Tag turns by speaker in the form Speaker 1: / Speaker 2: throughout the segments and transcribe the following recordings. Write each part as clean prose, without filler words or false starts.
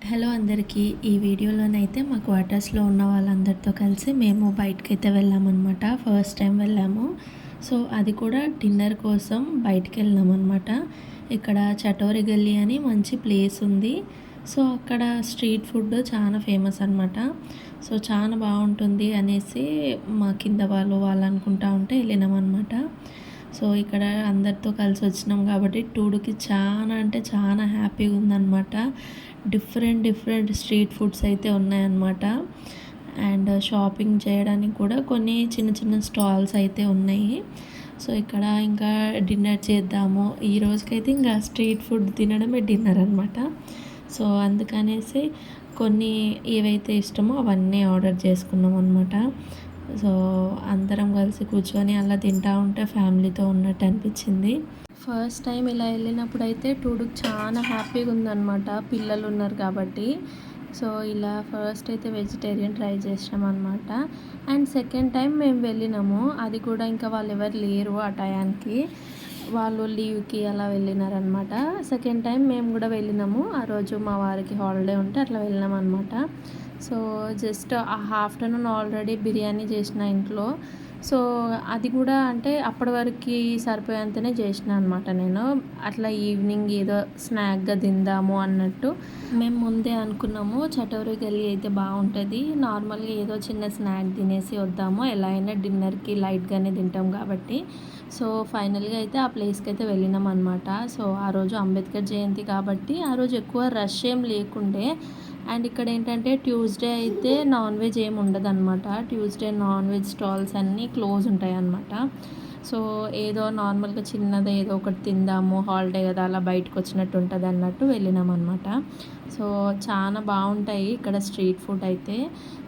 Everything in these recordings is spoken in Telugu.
Speaker 1: హలో అందరికీ. ఈ వీడియోలోనైతే మా క్వార్టర్స్లో ఉన్న వాళ్ళందరితో కలిసి మేము బయటకైతే వెళ్ళామన్నమాట. ఫస్ట్ టైం వెళ్ళాము. సో అది కూడా డిన్నర్ కోసం బయటికి వెళ్ళామన్నమాట. ఇక్కడ చటోరి గల్లీ అని మంచి ప్లేస్ ఉంది. సో అక్కడ స్ట్రీట్ ఫుడ్ చాలా ఫేమస్ అనమాట. సో చాలా బాగుంటుంది అనేసి మా కింద వాళ్ళు అనుకుంటా ఉంటే వెళ్ళినామన్నమాట. సో ఇక్కడ అందరితో కలిసి వచ్చినాం కాబట్టి టూడుకి చాలా అంటే చాలా హ్యాపీగా ఉందన్నమాట. డిఫరెంట్ స్ట్రీట్ ఫుడ్స్ అయితే ఉన్నాయన్నమాట. అండ్ షాపింగ్ చేయడానికి కూడా కొన్ని చిన్న చిన్న స్టాల్స్ అయితే ఉన్నాయి. సో ఇక్కడ ఇంకా డిన్నర్ చేద్దాము. ఈ రోజుకైతే ఇంకా స్ట్రీట్ ఫుడ్ తినడమే డిన్నర్ అనమాట. సో అందుకనేసి కొన్ని ఏవైతే ఇష్టమో అవన్నీ ఆర్డర్ చేసుకున్నాం అనమాట. సో అందరం కలిసి కూర్చొని అలా తింటూ ఉంటే ఫ్యామిలీతో ఉన్నట్టు అనిపించింది. ఫస్ట్ టైం ఇలా వెళ్ళినప్పుడు అయితే టూడుకి చాలా హ్యాపీగా ఉందన్నమాట. పిల్లలు ఉన్నారు కాబట్టి. సో ఇలా ఫస్ట్ అయితే వెజిటేరియన్ ట్రై చేసినాం అనమాట. అండ్ సెకండ్ టైం మేము వెళ్ళినాము. అది కూడా ఇంకా వాళ్ళు ఎవరు లేరు ఆ టయానికి. వాళ్ళు లీవ్కి అలా వెళ్ళినారనమాట. సెకండ్ టైం మేము కూడా వెళ్ళినాము. ఆ రోజు మా వారికి హాలిడే ఉంటే అట్లా వెళ్ళినాం అనమాట. So just afternoon already biryani చేసిన ఇంట్లో. సో అది కూడా అంటే అప్పటి వరకు సరిపోయేంతనే చేసిన అనమాట నేను. అట్లా ఈవినింగ్ ఏదో స్నాక్గా తిందాము అన్నట్టు మేము ముందే అనుకున్నాము. చటోరి గల్లీ అయితే బాగుంటుంది, నార్మల్గా ఏదో చిన్న స్నాక్ తినేసి వద్దాము, ఎలా అయినా డిన్నర్కి లైట్గానే తింటాం కాబట్టి. సో ఫైనల్గా అయితే ఆ ప్లేస్కి అయితే వెళ్ళినాం అనమాట. సో ఆ రోజు అంబేద్కర్ జయంతి కాబట్టి ఆ రోజు ఎక్కువ రష్ ఏం లేకుండే. అండ్ ఇక్కడ ఏంటంటే ట్యూస్డే అయితే నాన్ వెజ్ ఏమి ఉండదు అనమాట. ట్యూస్డే నాన్ వెజ్ స్టాల్స్ అన్నీ క్లోజ్ ఉంటాయి అన్నమాట. సో ఏదో నార్మల్గా చిన్నది ఏదో ఒకటి తిందాము, హాలిడే కదా అలా బయటకు వచ్చినట్టు ఉంటుంది అన్నట్టు వెళ్ళినాం అనమాట. సో చాలా బాగుంటాయి ఇక్కడ స్ట్రీట్ ఫుడ్ అయితే.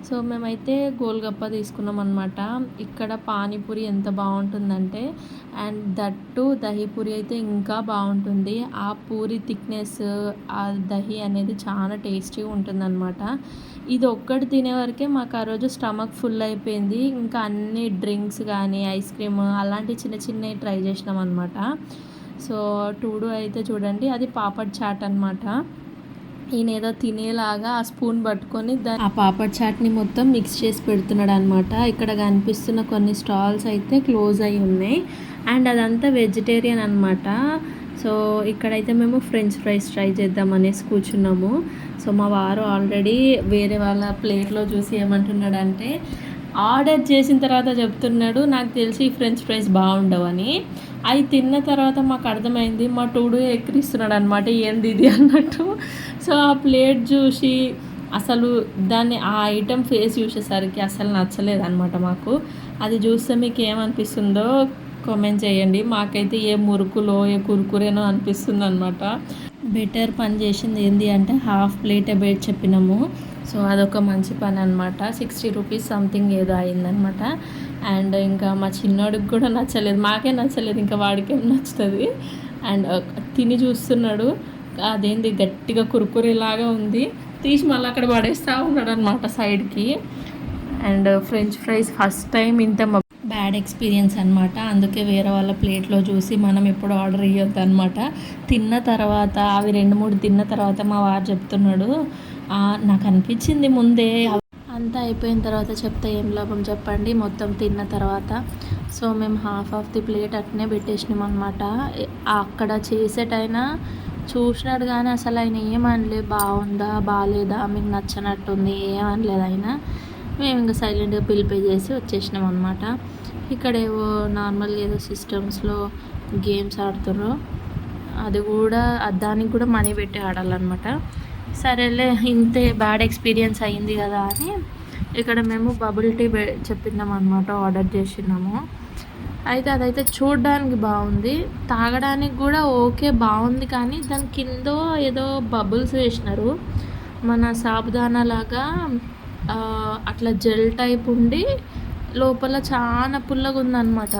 Speaker 1: సో మేమైతే గోల్గప్ప తీసుకున్నాం అనమాట. ఇక్కడ పానీపూరి ఎంత బాగుంటుందంటే, అండ్ దట్టు దహీపూరి అయితే ఇంకా బాగుంటుంది. ఆ పూరి థిక్నెస్, ఆ దహి అనేది చాలా టేస్టీగా ఉంటుందన్నమాట. ఇది ఒక్కటి తినే వరకే మాకు ఆ రోజు స్టమక్ ఫుల్ అయిపోయింది. ఇంకా అన్ని డ్రింక్స్ కానీ ఐస్ క్రీమ్ అలాంటి చిన్నవి ట్రై చేసినాం అనమాట. సో టూడు అయితే చూడండి, అది పాపడ్ చాట్ అనమాట. ఈయన ఏదో తినేలాగా ఆ స్పూన్ పట్టుకొని ఆ పాపడ్ చాట్ని మొత్తం మిక్స్ చేసి పెడుతున్నాడు అనమాట. ఇక్కడ కనిపిస్తున్న కొన్ని స్టాల్స్ అయితే క్లోజ్ అయి ఉన్నాయి. అండ్ అదంతా వెజిటేరియన్ అనమాట. సో ఇక్కడైతే మేము ఫ్రెంచ్ ఫ్రైస్ ట్రై చేద్దాం అనేసి కూర్చున్నాము. సో మా వారు ఆల్రెడీ వేరే వాళ్ళ ప్లేట్లో చూసి ఏమంటున్నాడంటే, ఆర్డర్ చేసిన తర్వాత చెప్తున్నాడు నాకు తెలిసి ఈ ఫ్రెంచ్ ఫ్రైస్ బాగుండవని. అవి తిన్న తర్వాత మాకు అర్థమైంది, మా టూడు ఎక్కిరిస్తున్నాడు అనమాట, ఏంది ఇది అన్నట్టు. సో ఆ ప్లేట్ చూసి అసలు దాన్ని ఆ ఐటెం ఫేస్ చూసేసరికి అసలు నచ్చలేదు అనమాట మాకు. అది చూస్తే మీకు ఏమనిపిస్తుందో కామెంట్ చేయండి. మాకైతే ఏ మురుకులో ఏ కురుకురేనో అనిపిస్తుంది అనమాట. బెటర్ పని చేసింది ఏంటి అంటే హాఫ్ ప్లేటే బయట చెప్పినాము. సో అదొక మంచి పని అనమాట. 60 రూపీస్ సంథింగ్ ఏదో అయిందనమాట. అండ్ ఇంకా మా చిన్నోడికి కూడా నచ్చలేదు, మాకే నచ్చలేదు, ఇంకా వాడికేం నచ్చుతుంది. అండ్ తిని చూస్తున్నాడు, అదేంది గట్టిగా కురుకురేలాగా ఉంది, తీసి మళ్ళీ అక్కడ పడేస్తూ ఉన్నాడు అనమాట సైడ్కి. And French fries first time ఇంత బ్యాడ్ ఎక్స్పీరియన్స్ అనమాట. అందుకే వేరే వాళ్ళ ప్లేట్లో చూసి మనం ఎప్పుడు ఆర్డర్ ఇవ్వద్దు అనమాట. తిన్న తర్వాత అవి 2-3 తిన్న తర్వాత మా వారు చెప్తున్నాడు, నాకు అనిపించింది ముందే, అంతా అయిపోయిన తర్వాత చెప్తే ఏం లాభం చెప్పండి, మొత్తం తిన్న తర్వాత. సో మేము హాఫ్ ఆఫ్ ది ప్లేట్ అట్నే పెట్టేసినాం అనమాట. అక్కడ చేసేటైనా చూసినాడు కానీ అసలు ఆయన ఏమనలేదు, బాగుందా బాగాలేదా మీకు నచ్చనట్టుంది ఏమనలేదు ఆయన. మేము ఇంకా సైలెంట్గా బిల్ పే చేసి వచ్చేసినాం అనమాట. ఇక్కడ ఏవో నార్మల్గా ఏదో సిస్టమ్స్లో గేమ్స్ ఆడుతుర్రు, అది కూడా దానికి కూడా మనీ పెట్టి ఆడాలన్నమాట. సరేలే ఇంతే బ్యాడ్ ఎక్స్పీరియన్స్ అయ్యింది కదా అని ఇక్కడ మేము బబుల్ టీ చెప్పినాం అనమాట, ఆర్డర్ చేసినాము. అయితే అదైతే చూడడానికి బాగుంది, తాగడానికి కూడా ఓకే బాగుంది, కానీ దాని కింద ఏదో బబుల్స్ వేసినారు, మన సాబుదానా లాగా అట్లా జెల్ టైప్ ఉండి లోపల చాలా పుల్లగా ఉందన్నమాట.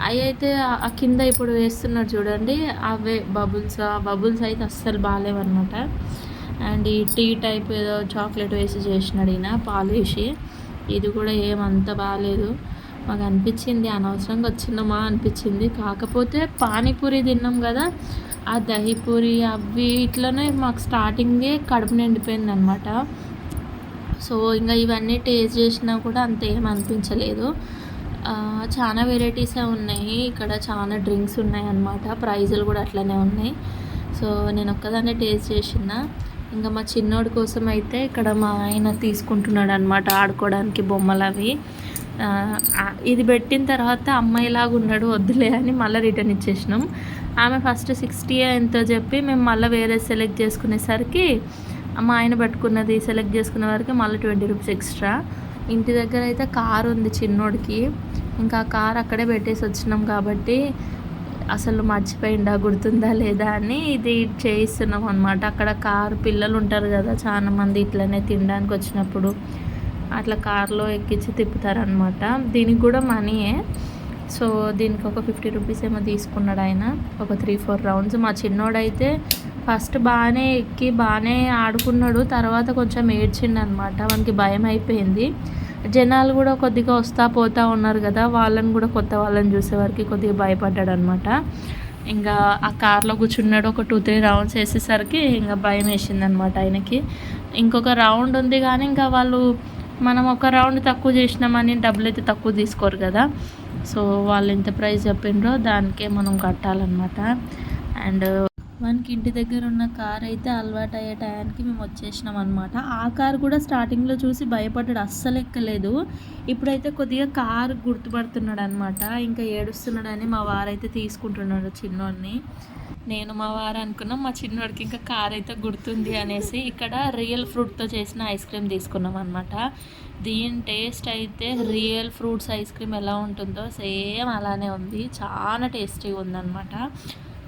Speaker 1: అవి అయితే ఆ కింద ఇప్పుడు వేస్తున్నారు చూడండి, అవే బబుల్స్. ఆ బబుల్స్ అయితే అస్సలు బాగాలేవన్నమాట. అండ్ ఈ టీ టైప్ ఏదో చాక్లెట్ వేసి చేసినాడు ఈయన, పాలు వేసి. ఇది కూడా ఏమంత బాగాలేదు, మాకు అనిపించింది అనవసరంగా వచ్చినామా అనిపించింది. కాకపోతే పానీపూరి తిన్నాం కదా, ఆ దహీపూరి అవి ఇట్లనే మాకు స్టార్టింగే కడుపు నిండిపోయిందనమాట. సో ఇంకా ఇవన్నీ టేస్ట్ చేసినా కూడా అంత ఏం అనిపించలేదు. చాలా వెరైటీసే ఉన్నాయి ఇక్కడ, చాలా డ్రింక్స్ ఉన్నాయన్నమాట. ప్రైజులు కూడా అట్లనే ఉన్నాయి. సో నేను ఒక్కదాన్నే టేస్ట్ చేసిన. ఇంకా మా చిన్నోడి కోసం అయితే ఇక్కడ మా ఆయన తీసుకుంటున్నాడు అనమాట ఆడుకోవడానికి బొమ్మలు అవి. ఇది పెట్టిన తర్వాత అమ్మాయిలాగా ఉన్నాడు, వద్దులే అని మళ్ళీ రిటర్న్ ఇచ్చేసినాం. ఆమె ఫస్ట్ 60 ఎంతో చెప్పి మేము మళ్ళీ వేరే సెలెక్ట్ చేసుకునేసరికి మా ఆయన పట్టుకున్నది సెలెక్ట్ చేసుకునే వరకు మళ్ళీ 20 రూపీస్ ఎక్స్ట్రా. ఇంటి దగ్గర అయితే కారు ఉంది చిన్నోడికి, ఇంకా కార్ అక్కడే పెట్టేసి వచ్చినాం కాబట్టి అసలు మర్చిపోయిందా గుర్తుందా లేదా అని ఇది చేయిస్తున్నాం అనమాట. అక్కడ కారు పిల్లలు ఉంటారు కదా చాలా మంది, ఇట్లనే తినడానికి వచ్చినప్పుడు అట్లా కార్లో ఎక్కించి తిప్పుతారనమాట. దీనికి కూడా మనీయే. సో దీనికి ఒక 50 రూపీస్ ఏమో తీసుకున్నాడు ఆయన, ఒక 3-4 రౌండ్స్. మా చిన్నోడైతే ఫస్ట్ బాగానే ఎక్కి బాగానే ఆడుకున్నాడు, తర్వాత కొంచెం ఏడ్చిండు అనమాట. వానికి భయం అయిపోయింది. జనాలు కూడా కొద్దిగా వస్తూ పోతూ ఉన్నారు కదా, వాళ్ళని కూడా కొత్త వాళ్ళని చూసేవారికి కొద్దిగా భయపడ్డాడు అనమాట. ఇంకా ఆ కార్లో కూర్చున్నాడు. ఒక 2-3 రౌండ్స్ వేసేసరికి ఇంకా భయం వేసింది అనమాట ఆయనకి. ఇంకొక రౌండ్ ఉంది కానీ ఇంకా వాళ్ళు మనం ఒక రౌండ్ తక్కువ చేసినామని డబ్బులు అయితే తక్కువ తీసుకోరు కదా. సో వాళ్ళు ఎంత ప్రైస్ చెప్పిండ్రో దానికే మనం కట్టాలన్నమాట. అండ్ మనకి ఇంటి దగ్గర ఉన్న కార్ అయితే అలవాటు అయ్యే టయానికి మేము వచ్చేసినాం అనమాట. ఆ కార్ కూడా స్టార్టింగ్లో చూసి భయపడ్డాడు, అస్సలు ఎక్కలేదు. ఇప్పుడైతే కొద్దిగా కార్ గుర్తుపడుతున్నాడు అనమాట. ఇంకా ఏడుస్తున్నాడని మా వారైతే తీసుకుంటున్నాడు చిన్నోడిని. నేను మా వారు అనుకున్నాం, మా చిన్నోడికి ఇంకా కార్ అయితే గుర్తుంది అనేసి ఇక్కడ రియల్ ఫ్రూట్తో చేసిన ఐస్ క్రీమ్ తీసుకున్నాం అనమాట. దీని టేస్ట్ అయితే రియల్ ఫ్రూట్స్ ఐస్ క్రీమ్ ఎలా ఉంటుందో సేమ్ అలానే ఉంది, చాలా టేస్టీగా ఉందన్నమాట.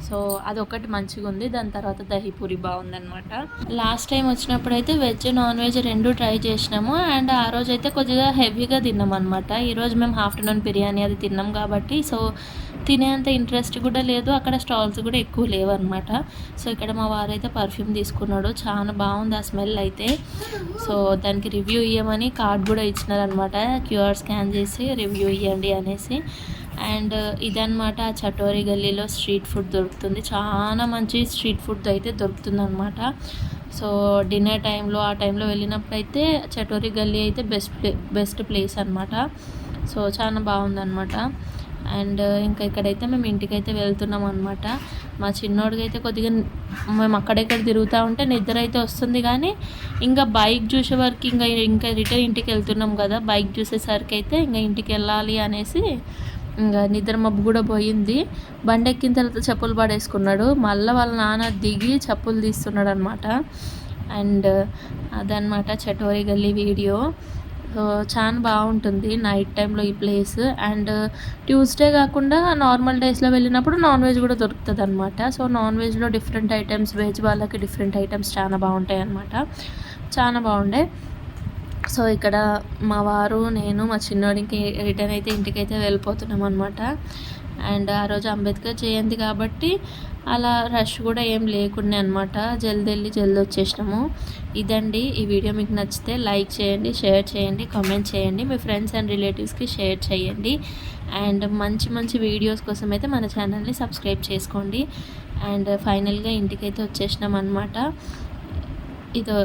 Speaker 1: సో అదొకటి మంచిగా ఉంది. దాని తర్వాత దహీపూరి బాగుందనమాట. లాస్ట్ టైం వచ్చినప్పుడు అయితే వెజ్ నాన్ వెజ్ రెండు ట్రై చేసినాము. అండ్ ఆ రోజు అయితే కొద్దిగా హెవీగా తిన్నాం అనమాట. ఈరోజు మేము ఆఫ్టర్నూన్ బిర్యానీ అది తిన్నాం కాబట్టి సో తినేంత ఇంట్రెస్ట్ కూడా లేదు, అక్కడ స్టాల్స్ కూడా ఎక్కువ లేవు అనమాట. సో ఇక్కడ మా వారైతే పర్ఫ్యూమ్ తీసుకున్నాడు, చాలా బాగుంది ఆ స్మెల్ అయితే. సో దానికి రివ్యూ ఇవ్వమని కార్డ్ కూడా ఇచ్చినారనమాట, క్యూఆర్ స్కాన్ చేసి రివ్యూ ఇవ్వండి అనేసి. అండ్ ఇదనమాట చటోరి గల్లీలో స్ట్రీట్ ఫుడ్ దొరుకుతుంది, చాలా మంచి స్ట్రీట్ ఫుడ్ అయితే దొరుకుతుంది అనమాట. సో డిన్నర్ టైంలో ఆ టైంలో వెళ్ళినప్పుడు అయితే చటోరి గల్లీ అయితే బెస్ట్ ప్లేస్ అనమాట. సో చాలా బాగుందన్నమాట. అండ్ ఇంకా ఇక్కడైతే మేము ఇంటికైతే వెళ్తున్నాం అనమాట. మా చిన్నోడికి అయితే కొద్దిగా మేము అక్కడెక్కడ తిరుగుతూ ఉంటే నిద్ర అయితే వస్తుంది, కానీ ఇంకా బైక్ చూసే వరకు ఇంకా రిటర్న్ ఇంటికి వెళ్తున్నాం కదా, బైక్ చూసేసరికి అయితే ఇంకా ఇంటికి వెళ్ళాలి అనేసి ఇంకా నిద్ర మబ్బు కూడా పోయింది. బండి ఎక్కిన తర్వాత చెప్పులు పడేసుకున్నాడు, మళ్ళీ వాళ్ళ నాన్న దిగి చెప్పులు తీస్తున్నాడు అనమాట. అండ్ అదనమాట చటోరి గల్లీ వీడియో. చాలా బాగుంటుంది నైట్ టైంలో ఈ ప్లేస్. అండ్ ట్యూస్డే కాకుండా నార్మల్ డేస్లో వెళ్ళినప్పుడు నాన్ వెజ్ కూడా దొరుకుతుంది అనమాట. సో నాన్ వెజ్లో డిఫరెంట్ ఐటమ్స్, వెజ్ వాళ్ళకి డిఫరెంట్ ఐటమ్స్ చాలా బాగుంటాయి అనమాట, చాలా బాగుండే. సో ఇక్కడ మా వారు నేను మా చిన్నోడికి రిటర్న్ అయితే ఇంటికైతే వెళ్ళిపోతున్నాం అనమాట. అండ్ ఆ రోజు అంబేద్కర్ జయంతి కాబట్టి అలా రష్ కూడా ఏం లేకుండా అనమాట, జల్దీ వచ్చేసినాము. ఇదండి ఈ వీడియో. మీకు నచ్చితే లైక్ చేయండి, షేర్ చేయండి, కామెంట్ చేయండి, మీ ఫ్రెండ్స్ అండ్ రిలేటివ్స్కి షేర్ చేయండి. అండ్ మంచి వీడియోస్ కోసం అయితే మన ఛానల్ని సబ్స్క్రైబ్ చేసుకోండి. అండ్ ఫైనల్గా ఇంటికైతే వచ్చేసినాం అనమాట. ఇదో